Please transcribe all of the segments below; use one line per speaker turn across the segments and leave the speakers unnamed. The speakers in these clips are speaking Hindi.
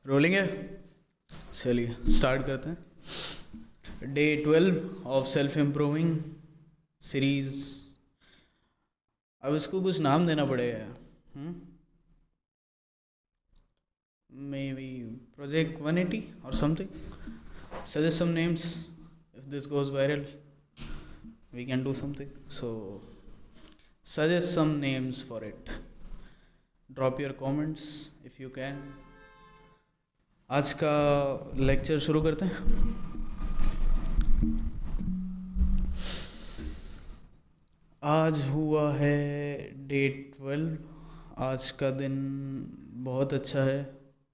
रोलिंग है। चलिए स्टार्ट करते हैं। Day 12 of self improving series. अब इसको कुछ नाम देना पड़ेगा। मे बी प्रोजेक्ट 180 और something. Suggest some names. If this goes viral we can do something. So suggest some names for it. Drop your comments if you can. आज का लेक्चर शुरू करते हैं। आज हुआ है डे 12। आज का दिन बहुत अच्छा है।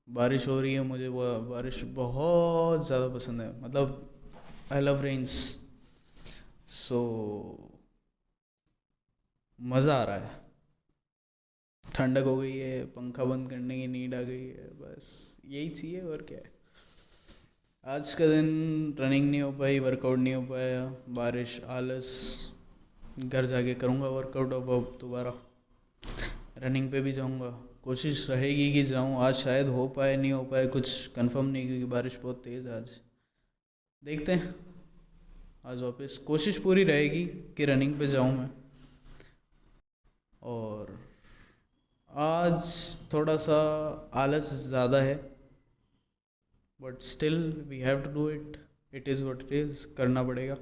बारिश हो रही है। मुझे वो बारिश बहुत ज़्यादा पसंद है। मतलब आई लव रेन्स। सो मज़ा आ रहा है। ठंडक हो गई है। पंखा बंद करने की नीड आ गई है। बस यही चाहिए और क्या है। आज का दिन रनिंग नहीं हो पाई, वर्कआउट नहीं हो पाया। बारिश, आलस। घर जाके करूँगा वर्कआउट। अब दोबारा रनिंग पे भी जाऊँगा। कोशिश रहेगी कि जाऊँ। आज शायद हो पाए नहीं हो पाए, कुछ कंफर्म नहीं, क्योंकि बारिश बहुत तेज़ है आज। देखते हैं। आज वापस कोशिश पूरी रहेगी कि रनिंग पे जाऊँ मैं। और आज थोड़ा सा आलस ज़्यादा है, but still we have to do it. It is what it is. करना पड़ेगा।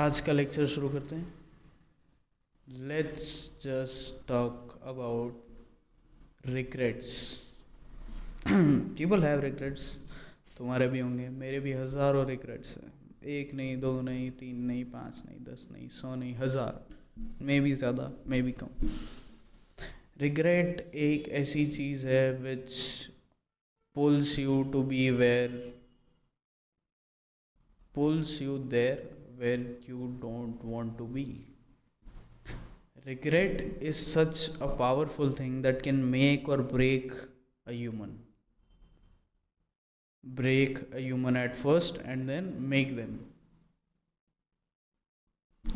आज का लेक्चर शुरू करते हैं। Let's just talk about regrets. People have regrets. तुम्हारे भी होंगे, मेरे भी हज़ारों रिग्रेट्स हैं। एक नहीं, दो नहीं, तीन नहीं, 5 नहीं, 10 नहीं, 100 नहीं, 1000। मे भी ज़्यादा, मे भी कम। रिग्रेट एक ऐसी चीज़ है which pulls you to be pulls you there where you don't want to be. Regret is such a powerful thing that can make or break a human. Break a human at first and then make them.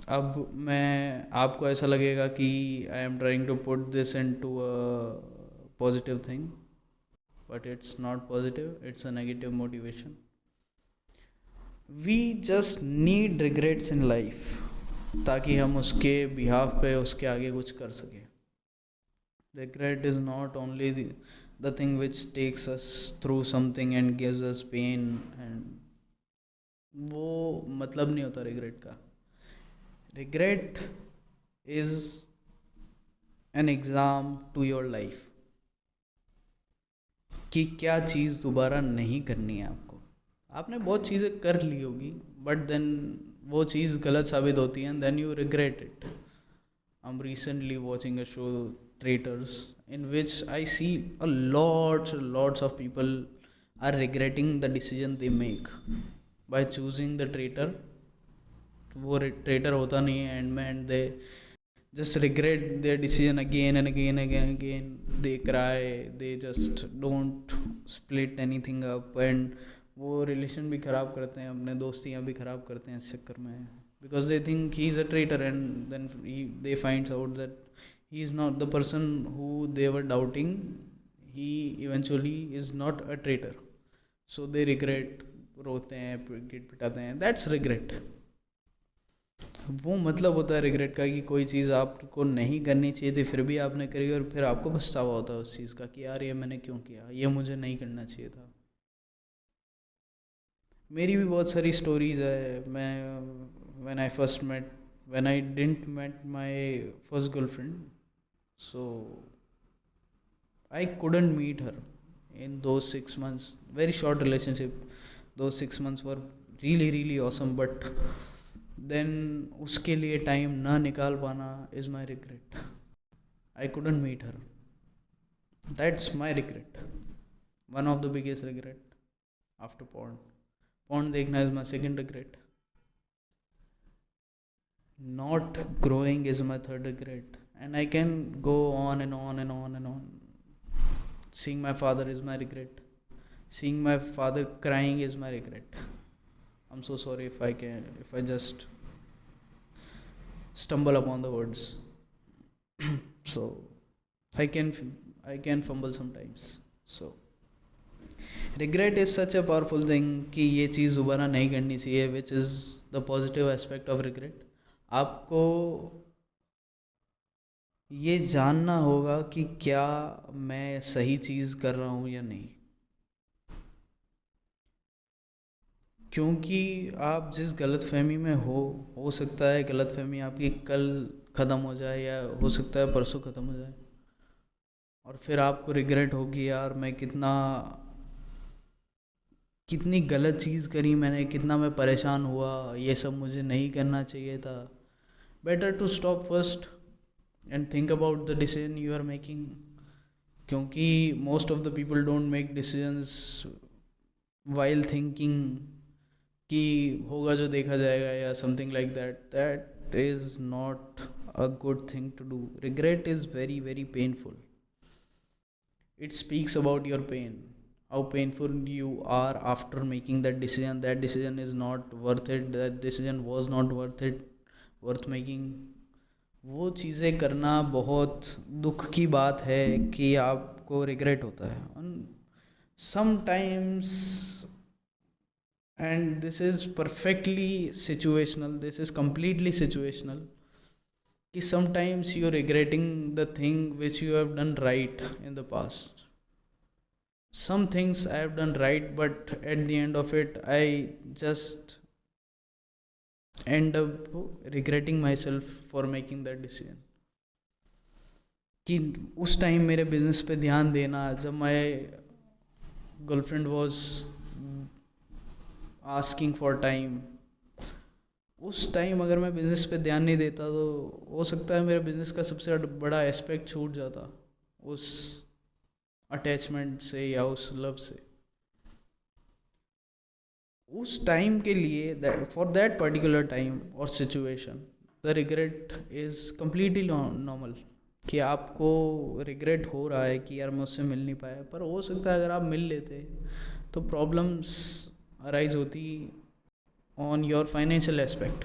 अब मैं आपको ऐसा लगेगा कि I am trying to put this into a positive thing, but it's not positive, it's a negative motivation. We just need regrets in life ताकि हम उसके बिहाफ पे उसके आगे कुछ कर सकें. Regret is not only the thing which takes us through something and gives us pain, and वो मतलब नहीं होता रिग्रेट का. Regret is an exam to your life कि क्या चीज़ दोबारा नहीं करनी है आपको. आपने बहुत चीज़ें कर ली होगी, बट देन वो चीज़ गलत साबित होती है, and then you regret it. I am recently watching a show Traitors, in which I see a lots of people are regretting the decision they make by choosing the traitor. वो ट्रेटर होता नहीं है एंड में, and they just regret their decision again and again and again. They cry, they just don't split anything up, and वो रिलेशन भी ख़राब करते हैं, अपने दोस्तियाँ भी ख़राब करते हैं इस चक्कर में, because they think he is a traitor, and then they finds out that he is not the person who they were doubting. He eventually is not a traitor, so they regret, रोते हैं, गिट पिटाते हैं. That's regret. वो मतलब होता है रिग्रेट का कि कोई चीज़ आपको नहीं करनी चाहिए थी, फिर भी आपने करी, और फिर आपको पछतावा होता है उस चीज़ का कि यार ये मैंने क्यों किया, ये मुझे नहीं करना चाहिए था. मेरी भी बहुत सारी स्टोरीज़ है. मैं when I didn't met my first girlfriend, so I couldn't meet her in those 6 months. Very short relationship. Those 6 months were really awesome, but then उसके लिए टाइम ना निकाल पाना is my regret. I couldn't meet her. That's my regret. One of the biggest regret after porn. Porn देखना is my second regret. Not growing is my third regret. And I can go on and on and on and on. Seeing my father is my regret. Seeing my father crying is my regret. I'm so sorry if I just stumble upon the words. So I can I can fumble sometimes. So regret is such a powerful thing कि ये चीज़ दोबारा नहीं करनी चाहिए, which is the positive aspect of regret. आपको ये जानना होगा कि क्या मैं सही चीज़ कर रहा हूँ या नहीं, क्योंकि आप जिस गलतफहमी में हो सकता है गलतफहमी आपकी कल ख़त्म हो जाए या हो सकता है परसों ख़त्म हो जाए, और फिर आपको रिग्रेट होगी यार मैं कितनी गलत चीज़ करी मैंने, कितना मैं परेशान हुआ, ये सब मुझे नहीं करना चाहिए था. Better to stop first and think about the decision you are making, क्योंकि most of the people don't make decisions while thinking कि होगा जो देखा जाएगा या something like that is not a good thing to do. Regret is very very painful. It speaks about your pain, how painful you are after making that decision. That decision is not worth it, that decision was not worth making. वो चीज़ें करना बहुत दुख की बात है कि आपको रिग्रेट होता है. Sometimes, and this is perfectly situational, this is completely situational, कि sometimes you're regretting the thing which you have done right in the past. Some things I have done right, but at the end of it I just end up regretting myself for making that decision. कि उस टाइम मेरे बिजनेस पे ध्यान देना, जब my girlfriend was asking for time, उस टाइम अगर मैं बिज़नेस पे ध्यान नहीं देता तो हो सकता है मेरे बिज़नेस का सबसे बड़ा एस्पेक्ट छूट जाता उस अटैचमेंट से या उस लव से. उस टाइम के लिए फॉर दैट पर्टिकुलर टाइम और situation the regret is completely normal. कि आपको रिग्रेट हो रहा है कि यार मैं उससे मिल नहीं पाया, पर हो सकता है अगर आप मिल लेते तो प्रॉब्लम्स अराइज होती ऑन योर फाइनेंशियल एस्पेक्ट.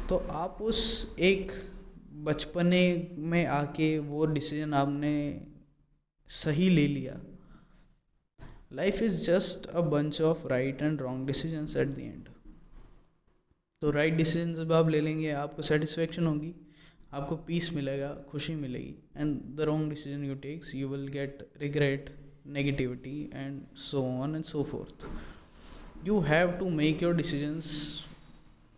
तो आप उस एक बचपने में आके वो डिसीजन आपने सही ले लिया. Life is just a bunch of right and wrong decisions eight the and. तो राइट डिसीजन जब आप ले लेंगे आपको सेटिस्फेक्शन होगी, आपको पीस मिलेगा, खुशी मिलेगी. And the wrong decision you takes you will get regret, negativity and so on and so forth. You have to make your decisions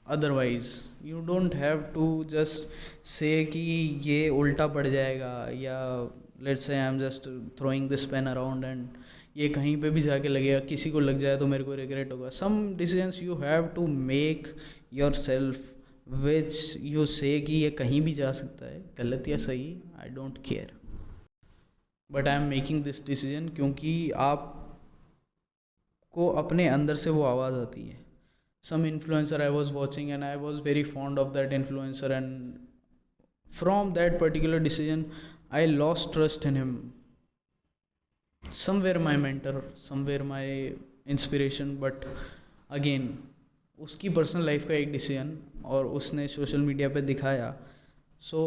otherwise. You don't have to just say कि ये उल्टा पड़ जाएगा, या let's say I'm just throwing this pen around and ये कहीं पे भी जाके लगेगा, किसी को लग जाए तो मेरे को regret होगा. Some decisions you have to make yourself which you say कि ये कहीं भी जा सकता है, गलत या सही, I don't care, but I am making this decision क्योंकि आप को अपने अंदर से वो आवाज़ आती है. Some influencer I was watching and I was very fond of that influencer, and from that particular decision I lost trust in him. Somewhere my mentor, somewhere my inspiration, but again उसकी पर्सनल लाइफ का एक डिसीजन और उसने सोशल मीडिया पे दिखाया. सो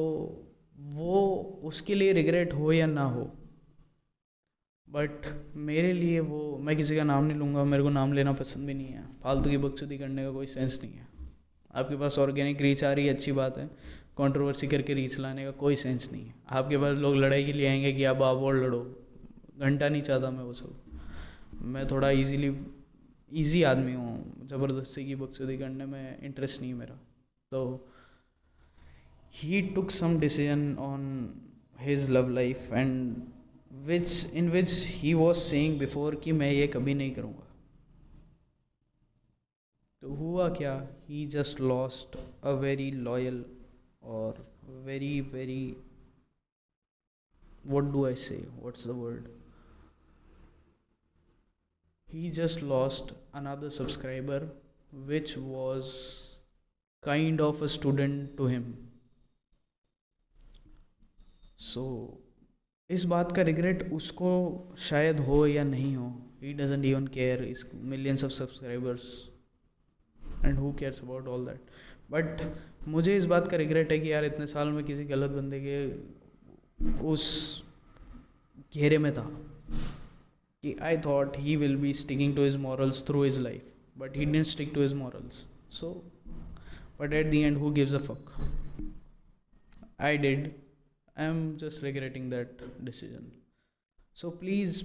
वो उसके लिए रिग्रेट हो या ना हो, बट मेरे लिए वो, मैं किसी का नाम नहीं लूँगा, मेरे को नाम लेना पसंद भी नहीं है. फालतू की बकचोदी करने का कोई सेंस नहीं है. आपके पास ऑर्गेनिक रीच आ रही है, अच्छी बात है. कंट्रोवर्सी करके रीच लाने का कोई सेंस नहीं है. आपके पास लोग लड़ाई के लिए आएंगे कि आप और लड़ो, घंटा नहीं चाहता मैं वो सब. मैं थोड़ा ईजी आदमी हूँ, ज़बरदस्ती की बकचोदी करने में इंटरेस्ट नहीं है मेरा. तो he took some decision on his love life and in which he was saying before कि मैं ये कभी नहीं करूँगा. तो हुआ क्या, he just lost a very loyal or very very, what do I say, what's the word, he just lost another subscriber which was kind of a student to him. So इस बात का रिग्रेट उसको शायद हो या नहीं हो, ही डजंट इवन केयर इस millions of subscribers and who cares about all that. But मुझे इस बात का रिग्रेट है कि यार इतने साल में किसी गलत बंदे के उस घेरे में था कि I thought he will be sticking to his morals through his life, but he didn't stick to his morals. So but at the end who gives a fuck. I did. I'm just regretting that decision. So please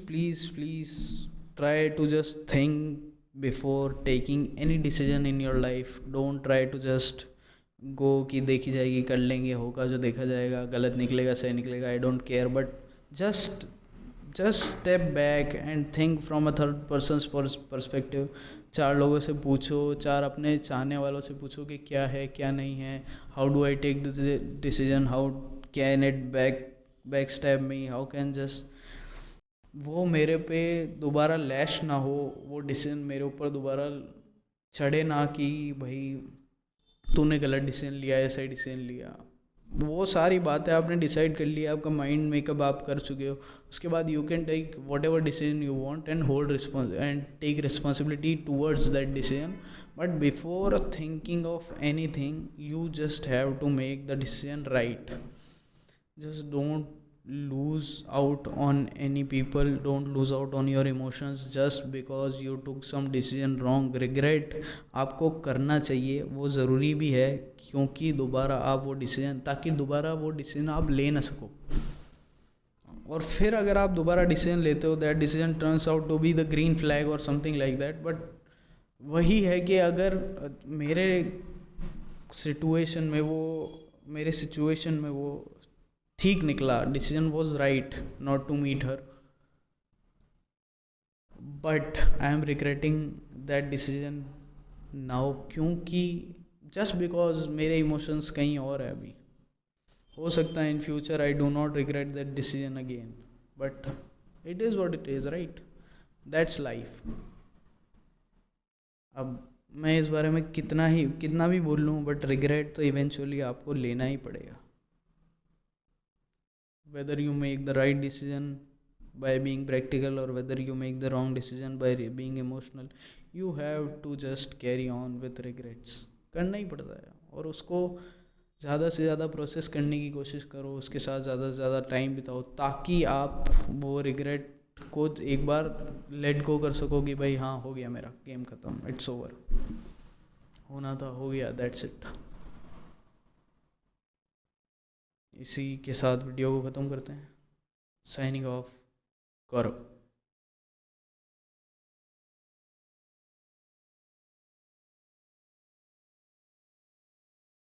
try to just think before taking any decision in your life. Don't try to just go कि देखी जाएगी, कर लेंगे, होगा जो देखा जाएगा, गलत निकलेगा सही निकलेगा, I don't care. But just step back and think from a third person's perspective. 4 लोगों से पूछो, 4 अपने चाहने वालों से पूछो कि क्या है क्या नहीं है, how do I take the decision, how can it back step me, how can just वो मेरे पे दोबारा लैश ना हो, वो डिसीजन मेरे ऊपर दोबारा चढ़े ना कि भाई तूने गलत डिसीजन लिया, ऐसा ही डिसीजन लिया. वो सारी बातें आपने डिसाइड कर लिया, आपका माइंड मेकअप आप कर चुके हो. उसके बाद you can take whatever decision you want and hold and take responsibility towards that decision. But before thinking of anything you just have to make the decision right. Just don't lose out on any people, don't lose out on your emotions just because you took some decision wrong. Regret आपको करना चाहिए, वो ज़रूरी भी है क्योंकि दोबारा आप वो डिसीजन, ताकि दोबारा वो डिसीजन आप ले ना सको. और फिर अगर आप दोबारा डिसीजन लेते हो, that decision turns out to be the green flag और समथिंग लाइक दैट. बट वही है कि अगर मेरे सिचुएशन में वो ठीक निकला, decision was right not to meet her, but I am regretting that decision now क्योंकि जस्ट बिकॉज मेरे इमोशंस कहीं और है. अभी हो सकता है in future I do not regret that decision again, but it is what it is, right. That's life. अब मैं इस बारे में कितना भी बोल लूँ, बट रिग्रेट तो इवेंचुअली आपको लेना ही पड़ेगा. Whether you make the right decision by being practical or whether you make the wrong decision by being emotional, you have to just carry on with regrets. करना ही पड़ता है और उसको ज़्यादा से ज़्यादा प्रोसेस करने की कोशिश करो, उसके साथ ज़्यादा से ज़्यादा टाइम बिताओ ताकि आप वो रिग्रेट को एक बार लेट गो कर सको कि भाई हाँ हो गया, मेरा गेम ख़त्म, इट्स ओवर, होना था हो गया, दैट्स इट. इसी के साथ वीडियो को ख़त्म करते हैं. साइनिंग ऑफ, गौरव.